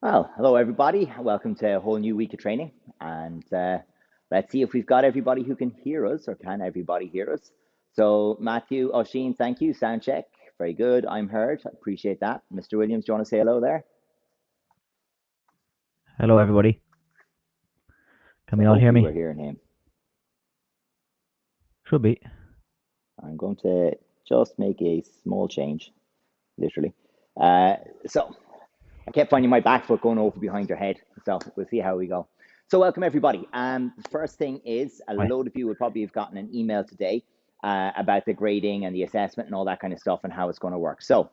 Well, hello everybody. Welcome to a whole new week of training. And let's see if we've got everybody who can hear us, or can everybody hear us? So Matthew, Oshin, thank you. Sound check. Very good. I'm heard. I appreciate that. Mr. Williams, do you want to say hello there? Hello, everybody. Can we all hear me? We're hearing him. Should be. I'm going to just make a small change, literally. So I kept finding my back foot going over behind your head. So we'll see how we go. So welcome everybody. The first thing is a load of you will probably have gotten an email today about the grading and the assessment and all that kind of stuff and how it's going to work. So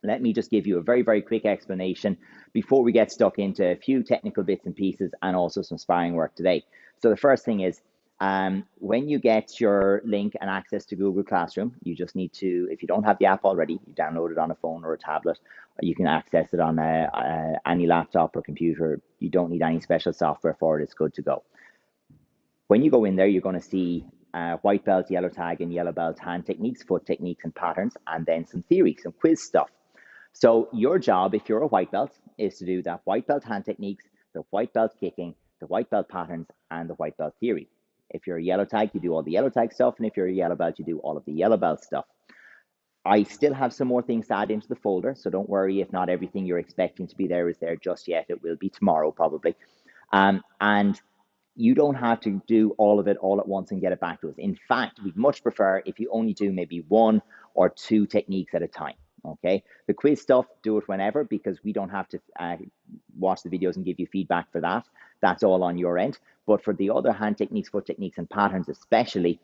let me just give you a very, very quick explanation before we get stuck into a few technical bits and pieces and also some sparring work today. So the first thing is, when you get your link and access to Google Classroom, you just need to, if you don't have the app already, you download it on a phone or a tablet, or you can access it on any laptop or computer. You don't need any special software for it. It's good to go. When you go in there, you're going to see white belt, yellow tag, and yellow belt hand techniques, foot techniques, and patterns, and then some theory, some quiz stuff. So your job, if you're a white belt, is to do that white belt hand techniques, the white belt kicking, the white belt patterns, and the white belt theory. If you're a yellow tag, you do all the yellow tag stuff, and if you're a yellow belt, you do all of the yellow belt stuff. I still have some more things to add into the folder, so don't worry if not everything you're expecting to be there is there just yet. It will be tomorrow probably. And you don't have to do all of it all at once and get it back to us. In fact, we'd much prefer if you only do maybe 1 or 2 techniques at a time. Okay, the quiz stuff, do it whenever, because we don't have to watch the videos and give you feedback for that. That's all on your end. But for the other hand techniques, foot techniques, and patterns especially,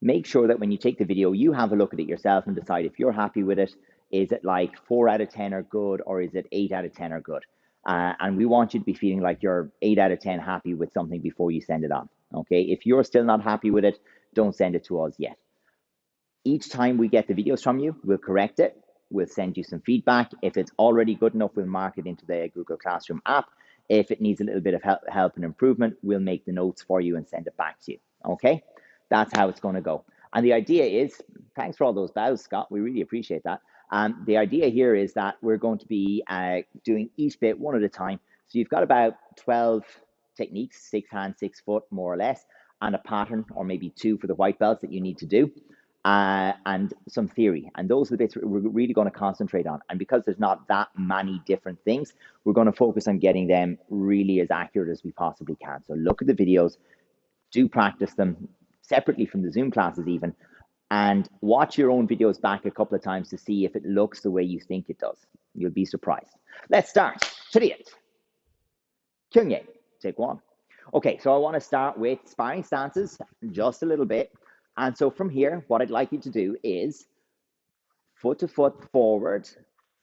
make sure that when you take the video, you have a look at it yourself and decide if you're happy with it. Is it like 4 out of 10 are good, or is it 8 out of 10 are good? And we want you to be feeling like you're 8 out of 10 happy with something before you send it on. Okay, if you're still not happy with it, don't send it to us yet. Each time we get the videos from you, we'll correct it. We'll send you some feedback. If it's already good enough, we'll mark it into the Google Classroom app. If it needs a little bit of help and improvement, we'll make the notes for you and send it back to you. Okay, that's how it's going to go. And the idea is, thanks for all those bows, Scott. We really appreciate that. The idea here is that we're going to be doing each bit one at a time. So you've got about 12 techniques, 6 hands, 6 foot, more or less, and a pattern, or maybe 2 for the white belts that you need to do. And some theory, and those are the bits we're really going to concentrate on. And because there's not that many different things, we're going to focus on getting them really as accurate as we possibly can. So look at the videos, do practice them separately from the Zoom classes even, and watch your own videos back a couple of times to see if it looks the way you think it does. You'll be surprised. Let's start. Chariot. Kyungye, take 1. Okay, so I want to start with sparring stances just a little bit. And so from here, what I'd like you to do is foot to foot forward,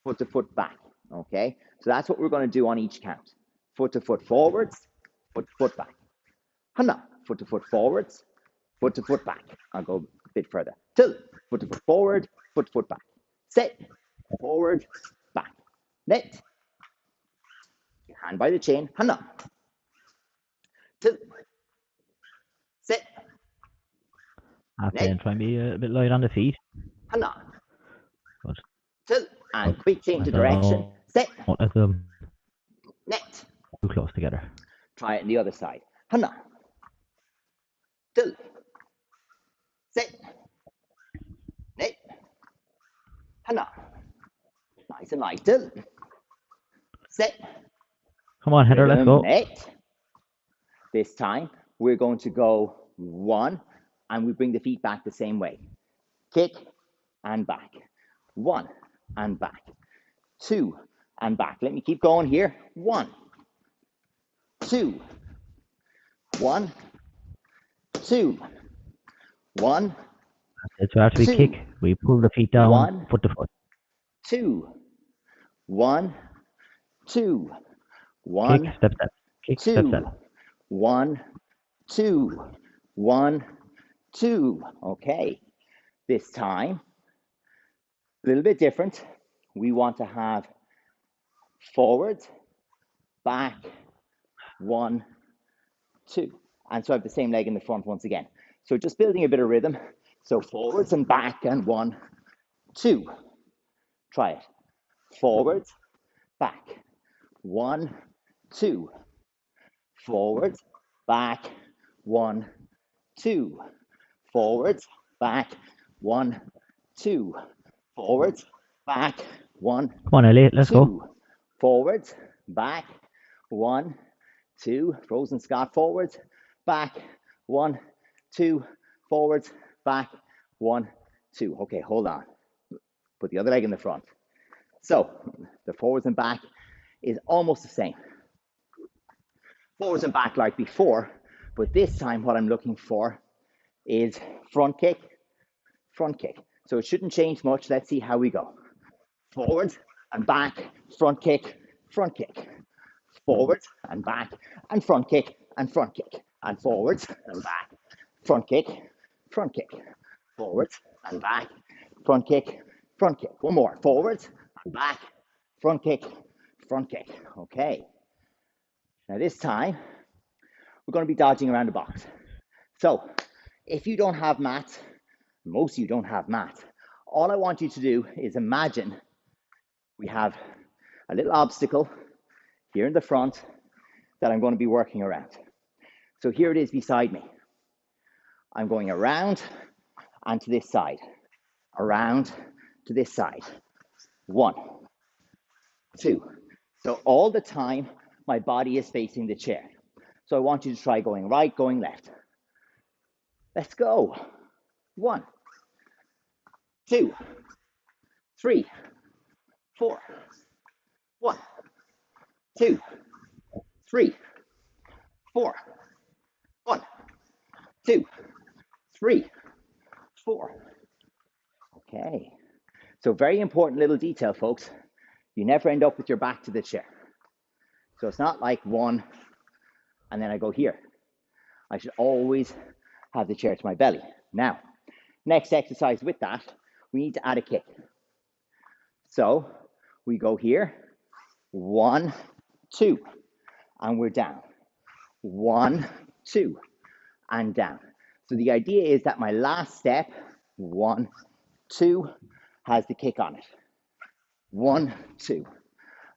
foot to foot back. Okay, so that's what we're going to do on each count. Foot to foot forwards, foot to foot back. Hana, foot to foot forwards, foot to foot back. I'll go a bit further. Till, foot to foot forward, foot to foot back. Set, forward, back. Net, hand by the chain. Hana. Till, set. Okay, and try and be a bit light on the feet. Hana. But, Till, and quick change of direction. Set. Let them Net. too close together. Try it on the other side. Hana. Till. Set. Net. Hana. Nice and light. Till. Set. Come on, Heather, let's go. Net. This time, we're going to go 1, and we bring the feet back the same way. Kick and back. 1 and back. 2 and back. Let me keep going here. 1, 2, 1, 2, 1. So after we kick, we pull the feet down, 1, foot to foot. 2, 1, 2, 1. Kick, step, step. Kick, 2, step, step. 1, 2, 1, 2. Okay. This time, a little bit different. We want to have forward, back, 1, 2. And so I have the same leg in the front once again. So just building a bit of rhythm. So forwards and back, and 1, 2. Try it. Forwards, back. 1, 2. Forwards, back. 1, 2. Forwards, back. 1, 2. Forwards, back. 1, Come on, Elliot, let's 2. go. Forwards, back. 1, 2. Frozen Scott, forwards, back. 1, 2. Forwards, back. 1, 2. Okay, hold on. Put the other leg in the front. So the forwards and back is almost the same. Forwards and back like before, but this time what I'm looking for is front kick, front kick. So it shouldn't change much. Let's see how we go. Forwards and back, front kick, front kick. Forwards and back, and front kick, and front kick. And forwards and back, front kick, front kick. Forwards and back, front kick, front kick. One more. Forwards and back, front kick, front kick. Okay. Now this time, we're going to be dodging around the box. So if you don't have mats, most of you don't have mats, all I want you to do is imagine we have a little obstacle here in the front that I'm going to be working around. So here it is beside me. I'm going around and to this side, around to this side. 1, 2. So all the time, my body is facing the chair. So I want you to try going right, going left. Let's go. 1, 2, 3, 4. 1, 2, 3, 4. 1, 2, 3, 4. Okay. So very important little detail, folks. You never end up with your back to the chair. So it's not like 1 and then I go here. I should always have the chair to my belly. Now, next exercise with that, we need to add a kick. So we go here, 1, 2, and we're down. 1, 2, and down. So the idea is that my last step, 1, 2, has the kick on it. 1, 2.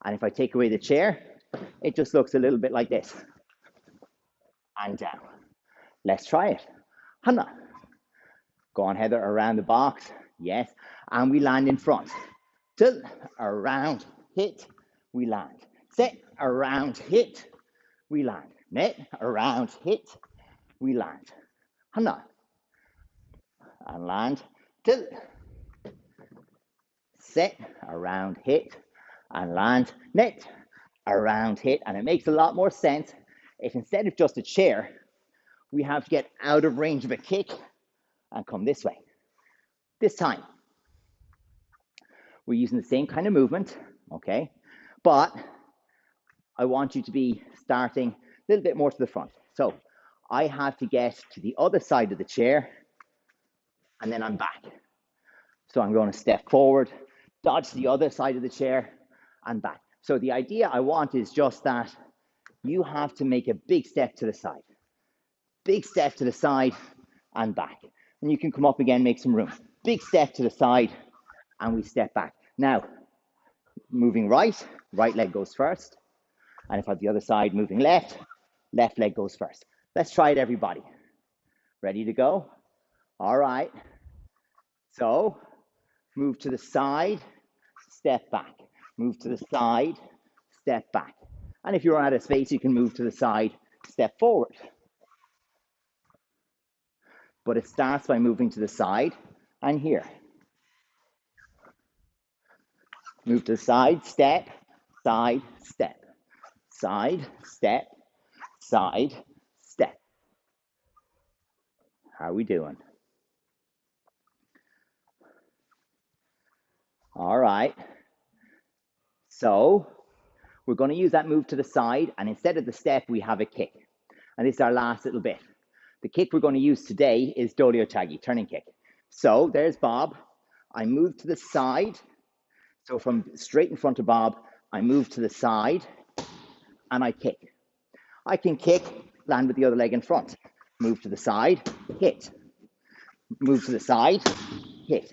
And if I take away the chair, it just looks a little bit like this. And down. Let's try it. Hana. Go on, Heather, around the box. Yes. And we land in front. Tilt, around, hit, we land. Set, around, hit, we land. Net, around, hit, we land. Hana. And land. Tilt. Set, around, hit, and land. Net, around, hit. And it makes a lot more sense if instead of just a chair, we have to get out of range of a kick and come this way. This time, we're using the same kind of movement, okay? But I want you to be starting a little bit more to the front. So I have to get to the other side of the chair and then I'm back. So I'm going to step forward, dodge to the other side of the chair and back. So the idea I want is just that you have to make a big step to the side. Big step to the side and back. And you can come up again, make some room. Big step to the side and we step back. Now, moving right, right leg goes first. And if I have the other side moving left, left leg goes first. Let's try it, everybody. Ready to go? All right. So, move to the side, step back. Move to the side, step back. And if you're out of space, you can move to the side, step forward. But it starts by moving to the side and here. Move to the side, step, side, step. Side, step, side, step. How are we doing? All right. So we're going to use that move to the side, and instead of the step, we have a kick. And this is our last little bit. The kick we're going to use today is Dolio Tagi, turning kick. So there's Bob. I move to the side. So from straight in front of Bob, I move to the side and I kick. I can kick, land with the other leg in front. Move to the side, hit. move to the side, hit.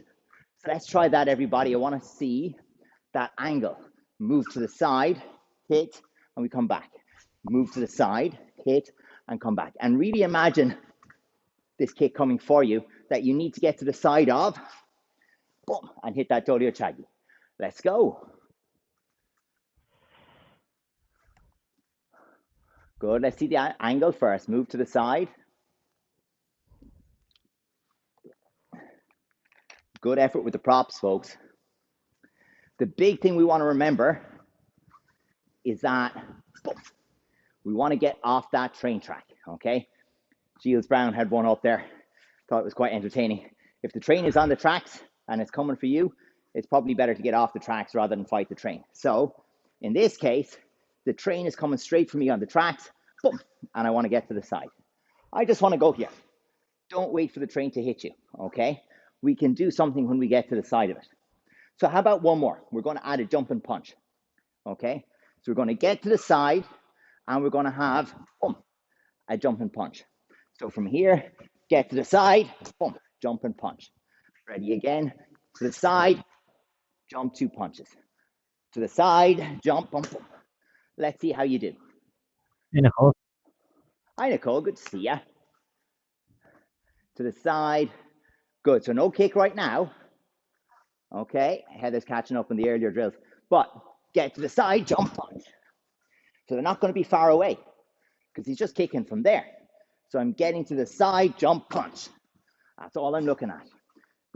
So let's try that, everybody. I want to see that angle. Move to the side, hit, and we come back. Move to the side, hit, and come back. And really imagine this kick coming for you that you need to get to the side of, boom, and hit that Dolio Chagi. Let's go. Good. Let's see the angle first. Move to the side. Good effort with the props, folks. The big thing we want to remember is that boom, we want to get off that train track, okay? Giles Brown had one up there. Thought it was quite entertaining. If the train is on the tracks and it's coming for you, it's probably better to get off the tracks rather than fight the train. So in this case, the train is coming straight for me on the tracks, boom, and I want to get to the side. I just want to go here. Don't wait for the train to hit you, okay? We can do something when we get to the side of it. So how about one more? We're going to add a jumping punch, okay? So we're going to get to the side and we're going to have, boom, a jumping punch. So from here, get to the side, boom, jump and punch. Ready again, to the side, jump 2 punches. To the side, jump, boom, boom. Let's see how you do. Hey, Nicole. Hi, Nicole, good to see ya. To the side, good. So no kick right now. Okay, Heather's catching up in the earlier drills. But get to the side, jump punch. So they're not going to be far away because he's just kicking from there. So I'm getting to the side, jump punch. That's all I'm looking at.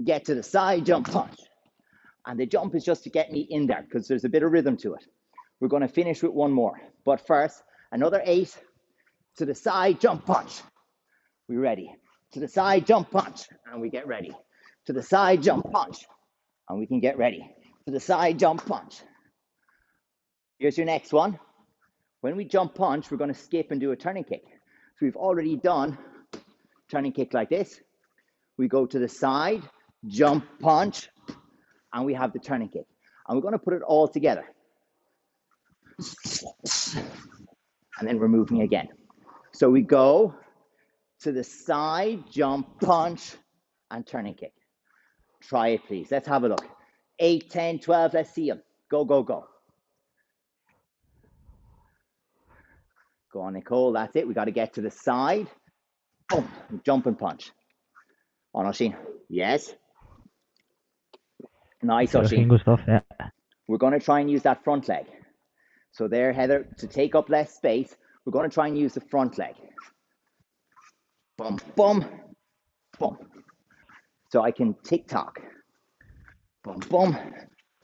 Get to the side, jump punch. And the jump is just to get me in there because there's a bit of rhythm to it. We're going to finish with one more. But first, another 8. To the side, jump punch. We ready. To the side, jump punch. And we get ready. To the side, jump punch. And we can get ready. To the side, jump punch. Here's your next one. When we jump punch, we're going to skip and do a turning kick. So we've already done turning kick like this. We go to the side, jump punch, and we have the turning kick. And we're going to put it all together. And then we're moving again. So we go to the side, jump punch, and turning kick. Try it, please. Let's have a look. 8, 10, 12, let's see them. Go, go, go. Go on, Nicole, that's it. We got to get to the side. Boom, jump and punch. On, Oisin. Yes. Nice, Oisin. Good stuff, yeah. We're going to try and use that front leg. So there, Heather, to take up less space, we're going to try and use the front leg. Boom, boom, boom. So I can tick-tock. Boom, boom.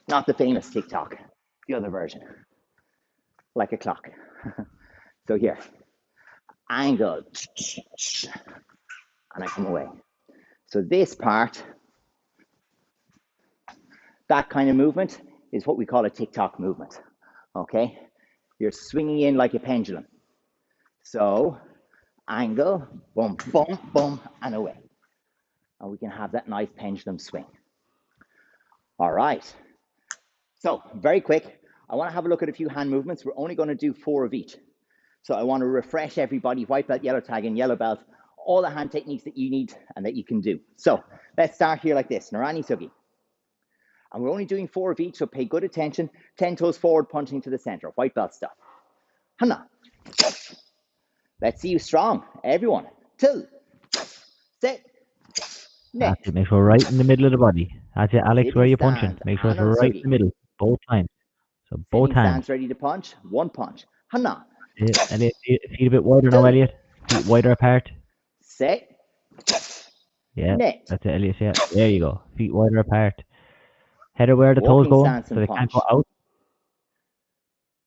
Not the famous tick-tock, the other version. Like a clock. So here, angle, and I come away. So this part, that kind of movement is what we call a tick-tock movement, okay? You're swinging in like a pendulum. So angle, boom, boom, boom, and away. And we can have that nice pendulum swing. All right. So very quick, I want to have a look at a few hand movements. We're only going to do 4 of each. So I want to refresh everybody, white belt, yellow tag, and yellow belt, all the hand techniques that you need and that you can do. So let's start here like this, Narani Sugi. And we're only doing 4 of each, so pay good attention. 10 toes forward, punching to the center, white belt stuff. Hana. Let's see you strong, everyone. 2, set, next. That's it. Make sure we're right in the middle of the body. That's it, Alex, where are you punching? Stand. Make sure we're right in the middle, both times. So both hands. Stands ready to punch, 1 punch. Hana. Elliot, feet a bit wider now, Elliot. Feet wider apart. Set. Yeah, next. that's it, Elliot. Yeah, there you go. Feet wider apart. Head where the toes go, so they can't go out.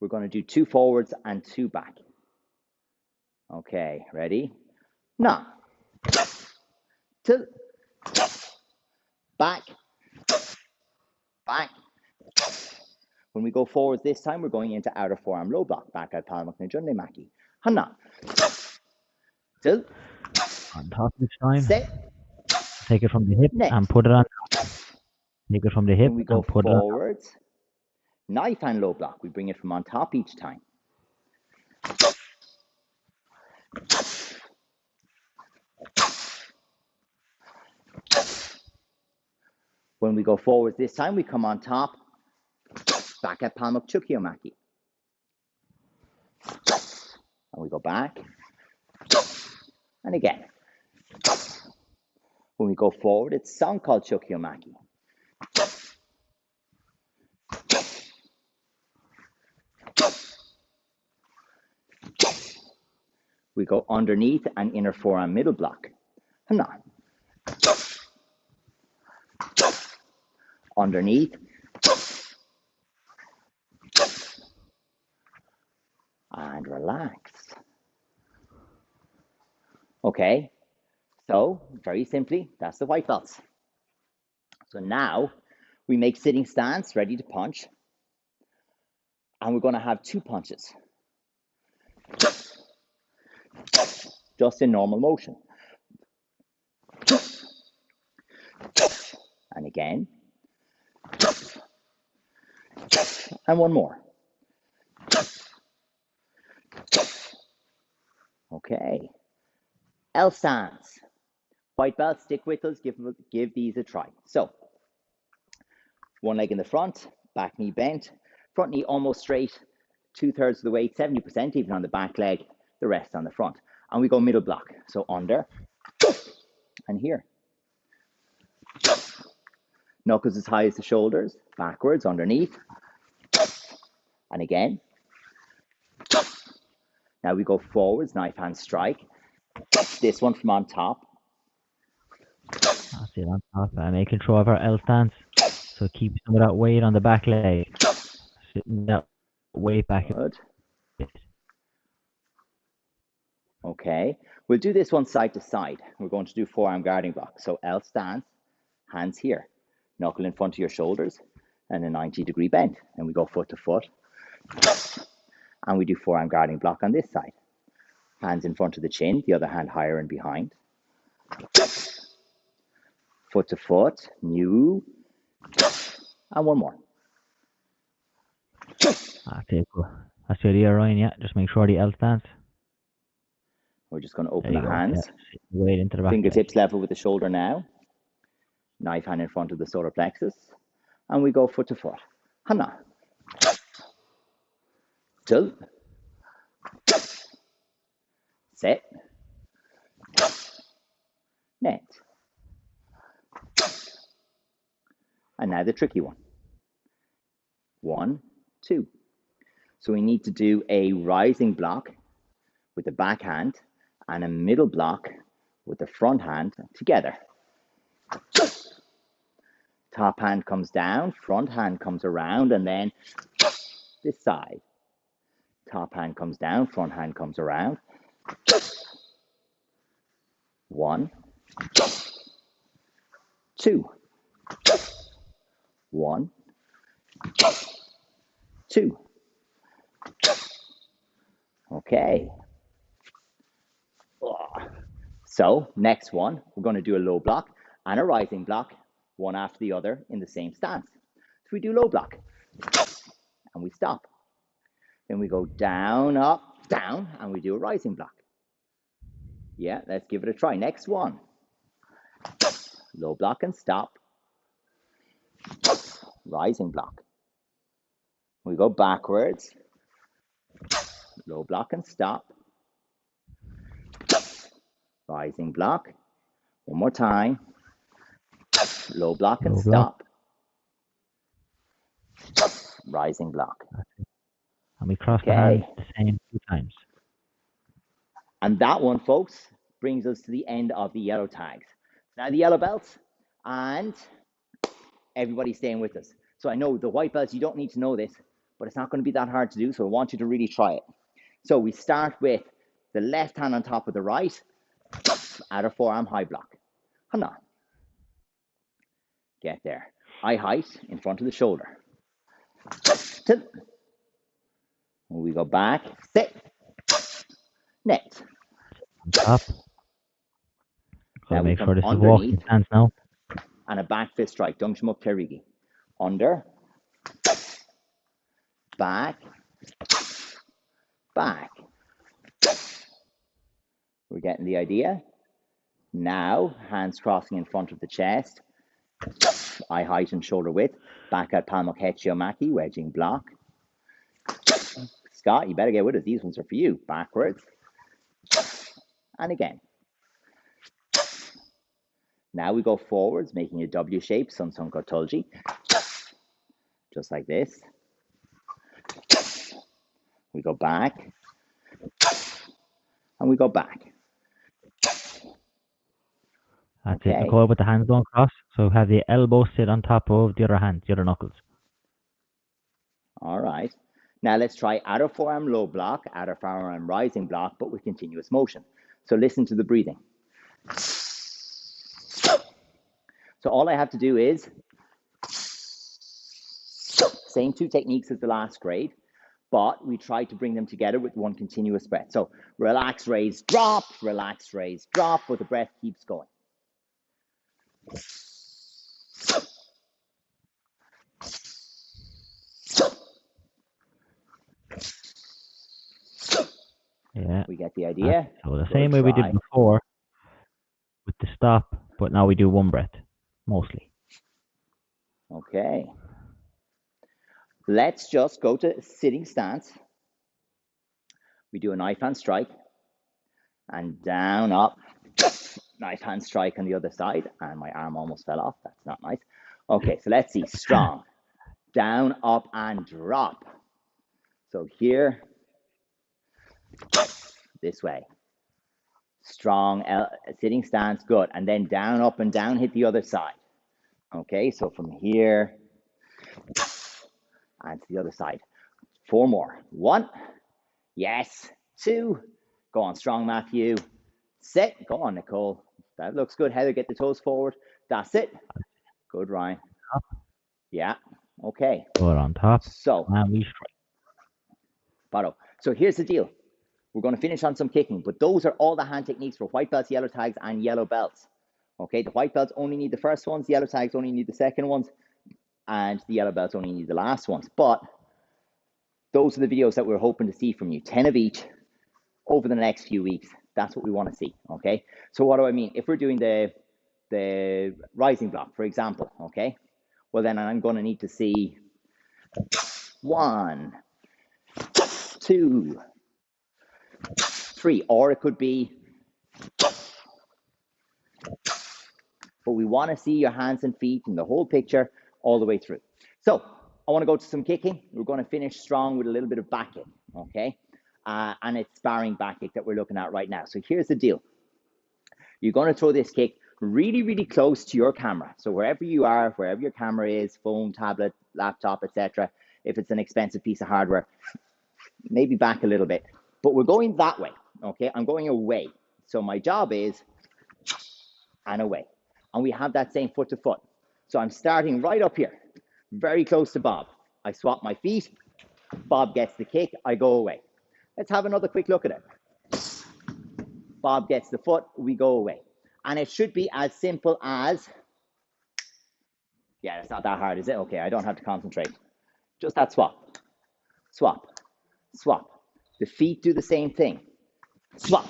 We're going to do 2 forwards and 2 back. Okay, ready? Now, 2, back, back. When we go forwards this time, we're going into outer forearm low block, back at palmak na junne maki. Hana. 2. On top each time. Set. Take it from the hip next. and put it on. Take it from the hip when we go and put forwards, it on. Knife hand low block. We bring it from on top each time. When we go forward this time, we come on top, back at Palmuk Chukyo-maki. And we go back, and again. When we go forward, it's Sanko Chukyo-maki. We go underneath and inner forearm middle block. Hana. Underneath. And relax. Okay, so very simply, that's the white belts. So now we make sitting stance, ready to punch. And we're going to have 2 punches. Just in normal motion. And again. And one more. Okay. L stance. White belt, stick with us, give these a try. So, one leg in the front, back knee bent, front knee almost straight, 2/3 of the weight, 70% even on the back leg, the rest on the front. And we go middle block. So under and here. Knuckles as high as the shoulders, backwards, underneath. And again. Now we go forwards, knife hand strike. This one from on top. I'll see it on top. Make control of our L stance. So keep some of that weight on the back leg. Sitting that weight back. Good. Okay. We'll do this one side to side. We're going to do forearm guarding block. So L stance, hands here. Knuckle in front of your shoulders and a 90-degree bend. And we go foot to foot. And we do forearm guarding block on this side. Hands in front of the chin, the other hand higher and behind. Foot to foot, new. And one more. Okay, cool. That's the idea, Ryan. Yeah, just make sure the L stance. We're just going to open the hands. Yeah. Weight into the back. Fingertips level with the shoulder now. Knife hand in front of the solar plexus. And we go foot to foot. Hana. Tilt. Set. Net. And now the tricky one. 1, 2. So we need to do a rising block with the back hand and a middle block with the front hand together. Top hand comes down, front hand comes around, and then this side. Top hand comes down, front hand comes around. 1, 2. 1, 2. Okay. So next one, we're going to do a low block and a rising block, one after the other in the same stance. So we do low block and we stop. Then we go down, up, down, and we do a rising block. Yeah, let's give it a try. Next one. Low block and stop. Rising block. We go backwards. Low block and stop. Rising block. One more time. Low block and stop. Rising block. And we cross the hands the same 2 times. And that one, folks, brings us to the end of the yellow tags. Now the yellow belts, and everybody's staying with us. So I know the white belts, you don't need to know this, but it's not going to be that hard to do, so I want you to really try it. So we start with the left hand on top of the right, at a forearm high block. Hana. Get there. Eye height in front of the shoulder. Tilt. We go back, sit, net. Up. So make sure this is walking stance now. And a back fist strike, Dungshimuk Terigi. Under, back, back. We're getting the idea. Now, hands crossing in front of the chest, eye height and shoulder width, back at Palmo Kechio Maki, wedging block. Scott, you better get with it. These ones are for you. Backwards. And again. Now we go forwards, making a W shape, Sun Sun Kotulji. Just like this. We go back. And we go back. That's it, Nicole, but the hands don't cross. So have the elbow sit on top of the other hand, the other knuckles. All right. Now let's try outer forearm low block, outer forearm rising block, but with continuous motion. So listen to the breathing. So all I have to do is, same two techniques as the last grade, but we try to bring them together with one continuous breath. So relax, raise, drop, but the breath keeps going. Yeah. We get the idea. So the same way we did before with the stop, but now we do one breath, mostly. Okay. Let's just go to sitting stance. We do a knife hand strike and down, up, knife hand strike on the other side. And my arm almost fell off. That's not nice. Okay, so let's see. Strong. Down, up, and drop. So here, this way. Strong, sitting stance, good. And then down, up, and down, hit the other side. Okay, so from here, and to the other side. 4 more. 1. Yes. 2. Go on, strong, Matthew. Sit. Go on, Nicole. That looks good. Heather, get the toes forward. That's it. Good, Ryan. Yeah. Okay. Good on top. So, and we strike. Botto. So here's the deal. We're going to finish on some kicking, but those are all the hand techniques for white belts, yellow tags, and yellow belts. Okay, the white belts only need the first ones, the yellow tags only need the second ones, and the yellow belts only need the last ones. But those are the videos that we're hoping to see from you, 10 of each over the next few weeks. That's what we want to see, okay? So what do I mean? If we're doing the rising block, for example, okay? Well, then I'm going to need to see 1, 2, 3, or it could be, but we want to see your hands and feet and the whole picture all the way through. So I want to go to some kicking. We're going to finish strong with a little bit of back kick, okay? And it's sparring back kick that we're looking at right now. So here's the deal. You're going to throw this kick really, really close to your camera. So wherever you are, wherever your camera is, phone, tablet, laptop, etc. If it's an expensive piece of hardware, maybe back a little bit. But we're going that way, okay? I'm going away. So my job is and away. And we have that same foot to foot. So I'm starting right up here, very close to Bob. I swap my feet. Bob gets the kick. I go away. Let's have another quick look at it. Bob gets the foot. We go away. And it should be as simple as, yeah, it's not that hard, is it? Okay, I don't have to concentrate. Just that swap. Swap. Swap. The feet do the same thing. Swap.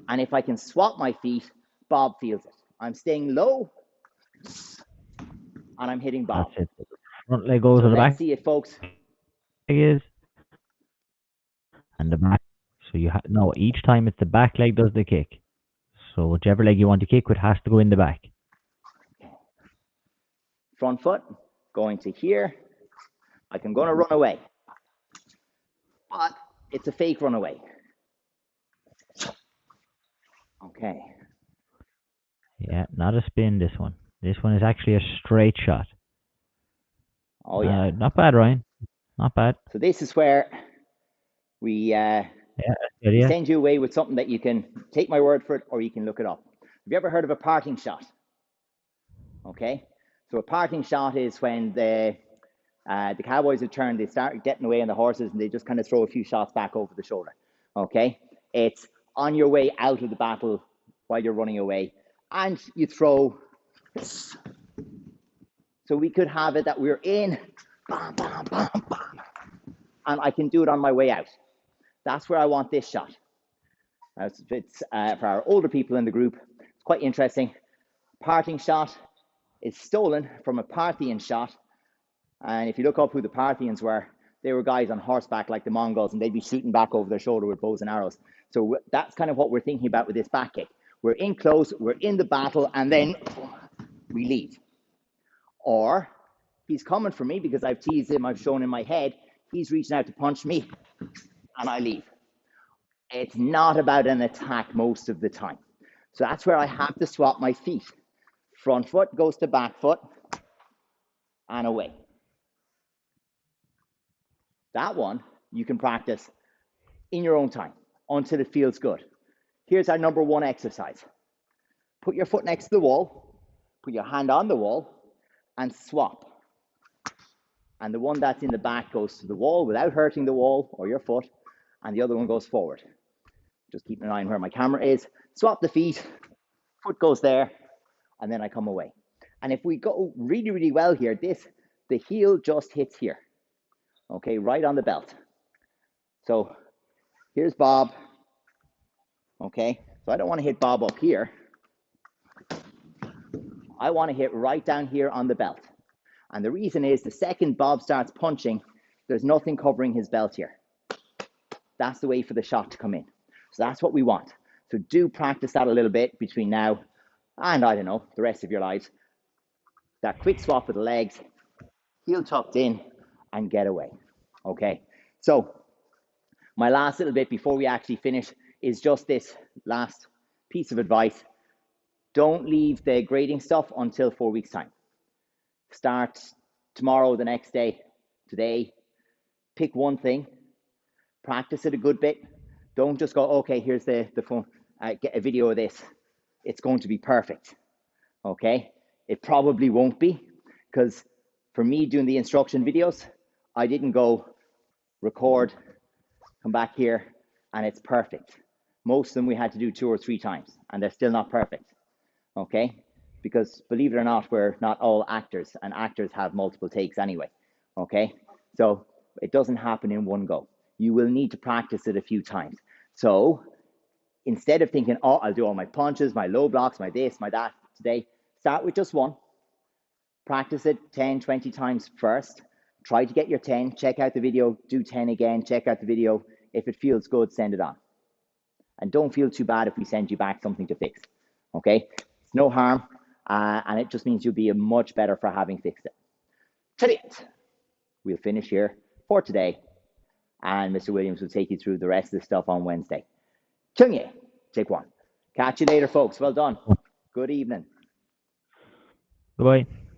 And if I can swap my feet, Bob feels it. I'm staying low, and I'm hitting Bob. That's it. Front leg goes to the back. Let's see it, folks. Is and the back. So you no, each time it's the back leg does the kick. So whichever leg you want to kick with has to go in the back. Front foot going to here. Like I'm going to run away, but it's a fake run away. Okay. Yeah, not a spin, this one. This one is actually a straight shot. Oh, yeah. Not bad, Ryan. Not bad. So this is where we send you away with something that you can take my word for it or you can look it up. Have you ever heard of a parting shot? Okay. So a parting shot is when the cowboys have turned, they start getting away on the horses and they just kind of throw a few shots back over the shoulder. Okay. It's on your way out of the battle while you're running away. And you throw. So we could have it that we're in, bam, bam, bam, bam, and I can do it on my way out. That's where I want this shot. It's for our older people in the group. quite interesting. Parthian shot is stolen from a Parthian shot. And if you look up who the Parthians were, they were guys on horseback like the Mongols, and they'd be shooting back over their shoulder with bows and arrows. So that's kind of what we're thinking about with this back kick. We're in close, we're in the battle, and then we leave. Or he's coming for me because I've teased him, I've shown in my head, he's reaching out to punch me, and I leave. It's not about an attack most of the time. So that's where I have to swap my feet. Front foot goes to back foot, and away. That one you can practice in your own time until it feels good. Here's our number one exercise. Put your foot next to the wall, put your hand on the wall, and swap. And the one that's in the back goes to the wall without hurting the wall or your foot, and the other one goes forward. Just keep an eye on where my camera is. Swap the feet, foot goes there, and then I come away. And if we go really, really well here, the heel just hits here. Okay, right on the belt. So here's Bob. Okay, so I don't want to hit Bob up here. I want to hit right down here on the belt. And the reason is the second Bob starts punching, there's nothing covering his belt here. That's the way for the shot to come in. So that's what we want. So do practice that a little bit between now and, I don't know, the rest of your lives. That quick swap with the legs, heel tucked in, and get away. Okay, so my last little bit before we actually finish is just this last piece of advice. Don't leave the grading stuff until 4 weeks' time. Start tomorrow, the next day, today. Pick one thing, practice it a good bit. Don't just go, okay, here's the phone, get a video of this. It's going to be perfect, okay? It probably won't be, because for me doing the instruction videos, I didn't go record, come back here, and it's perfect. Most of them we had to do 2 or 3 times, and they're still not perfect, okay? Because believe it or not, we're not all actors, and actors have multiple takes anyway, okay? So it doesn't happen in one go. You will need to practice it a few times. So instead of thinking, oh, I'll do all my punches, my low blocks, my this, my that today, start with just one. Practice it 10, 20 times first. Try to get your 10, check out the video, do 10 again, check out the video. If it feels good, send it on. And don't feel too bad if we send you back something to fix, okay? It's no harm, and it just means you'll be much better for having fixed it. That's it. We'll finish here for today, and Mr. Williams will take you through the rest of the stuff on Wednesday. Chunye, take one. Catch you later, folks. Well done. Good evening. Bye-bye.